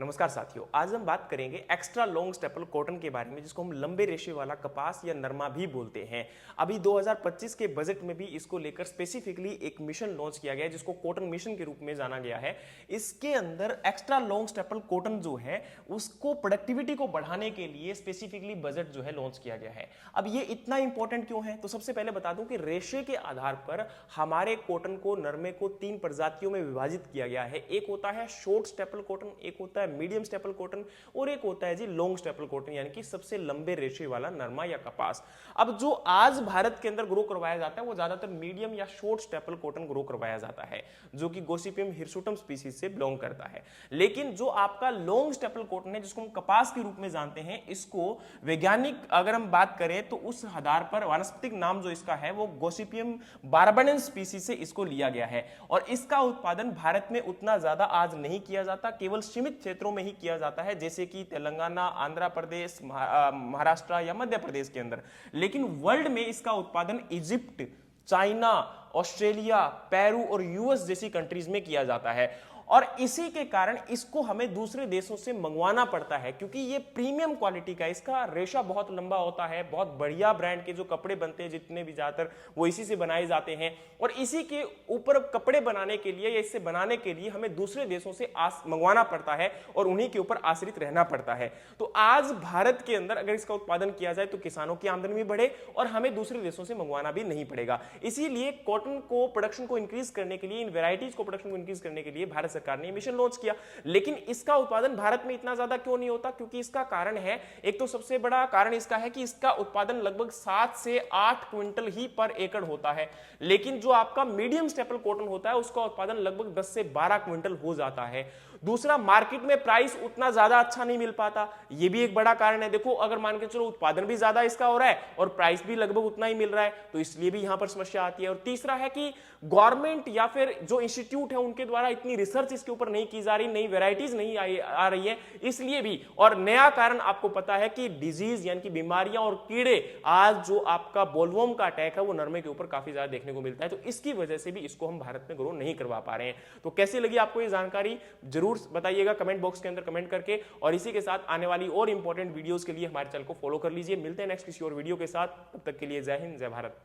नमस्कार साथियों, आज हम बात करेंगे एक्स्ट्रा लॉन्ग स्टेपल कॉटन के बारे में, जिसको हम लंबे रेशे वाला कपास या नरमा भी बोलते हैं। अभी 2025 के बजट में भी इसको लेकर स्पेसिफिकली एक मिशन लॉन्च किया गया है, जिसको कॉटन मिशन के रूप में जाना गया है। इसके अंदर एक्स्ट्रा लॉन्ग स्टेपल कॉटन जो है उसको प्रोडक्टिविटी को बढ़ाने के लिए स्पेसिफिकली बजट जो है लॉन्च किया गया है। अब ये इतना इंपॉर्टेंट क्यों है, तो सबसे पहले बता दूं कि रेशे के आधार पर हमारे कॉटन को, नरमे को 3 प्रजातियों में विभाजित किया गया है। एक होता है शॉर्ट स्टेपल कॉटन, एक होता है मीडियम स्टेपल कॉटन और एक होता है जी लॉन्ग स्टेपल कॉटन, यानी कि सबसे लंबे रेशे वाला नरमा या कपास। अब जो आज भारत के अंदर ग्रो करवाया जाता है वो ज्यादातर मीडियम या शॉर्ट स्टेपल कॉटन ग्रो करवाया जाता है, जो कि गोसिपियम हिरसुटम स्पीसीज से बिलोंग करता है। लेकिन जो आपका लॉन्ग स्टेपल कॉटन है, जिसको हम कपास के रूप में जानते हैं, इसको वैज्ञानिक अगर हम बात करें तो उस आधार पर वानस्पतिक नाम जो इसका है वो गोसिपियम बारबडेंस स्पीसीज से इसको लिया गया है। और इसका उत्पादन भारत में उतना ज्यादा आज नहीं किया जाता, केवल सीमित क्षेत्रों में ही किया जाता है, जैसे कि तेलंगाना, आंध्र प्रदेश, महाराष्ट्र या मध्य प्रदेश के अंदर। लेकिन वर्ल्ड में इसका उत्पादन इजिप्ट, चाइना, ऑस्ट्रेलिया, पेरू और यूएस जैसी कंट्रीज में किया जाता है। और इसी के कारण इसको हमें दूसरे देशों से मंगवाना पड़ता है, क्योंकि ये प्रीमियम क्वालिटी का, इसका रेशा बहुत लंबा होता है। बहुत बढ़िया ब्रांड के जो कपड़े बनते हैं जितने भी, ज्यादातर वो इसी से बनाए जाते हैं। और इसी के ऊपर कपड़े बनाने के लिए या इससे बनाने के लिए हमें दूसरे देशों से मंगवाना पड़ता है और उन्हीं के ऊपर आश्रित रहना पड़ता है। तो आज भारत के अंदर अगर इसका उत्पादन किया जाए तो किसानों की आमदनी भी बढ़े और हमें दूसरे देशों से मंगवाना भी नहीं पड़ेगा। इसीलिए कॉटन को प्रोडक्शन को इंक्रीज करने के लिए, इन वेराइटीज को प्रोडक्शन को इंक्रीज करने के लिए भारत सरकार ने मिशन लॉन्च किया। लेकिन इसका उत्पादन भारत में इतना ज्यादा क्यों नहीं होता? क्योंकि इसका कारण है, एक तो सबसे बड़ा कारण इसका है कि इसका उत्पादन लगभग 7 से 8 क्विंटल ही पर एकड़ होता है। लेकिन जो आपका मीडियम स्टेपल कॉटन होता है उसका उत्पादन लगभग 10 से 12 क्विंटल हो जाता है। दूसरा, मार्केट में प्राइस उतना ज्यादा अच्छा नहीं मिल पाता, यह भी एक बड़ा कारण है। देखो, अगर मान के चलो उत्पादन भी ज्यादा इसका हो रहा है और प्राइस भी लगभग उतना ही मिल रहा है, तो इसलिए भी यहां पर समस्या आती है। और तीसरा है कि गवर्नमेंट या फिर जो इंस्टीट्यूट है उनके द्वारा इतनी रिसर्च इसके ऊपर नहीं की जा रही, नई वेराइटीज नहीं आ रही है, इसलिए भी। और नया कारण आपको पता है कि डिजीज यानी कि बीमारियां और कीड़े, आज जो आपका बोलवर्म का अटैक है वो नरमे के ऊपर काफी ज्यादा देखने को मिलता है। तो इसकी वजह से भी इसको हम भारत में ग्रो नहीं करवा पा रहे हैं। तो कैसी लगी आपको ये जानकारी, जरूर बताइएगा कमेंट बॉक्स के अंदर कमेंट करके। और इसी के साथ आने वाली और इंपॉर्टेंट वीडियोस के लिए हमारे चैनल को फॉलो कर लीजिए। मिलते हैं नेक्स्ट किसी और वीडियो के साथ, तब तक के लिए जय हिंद, जय भारत।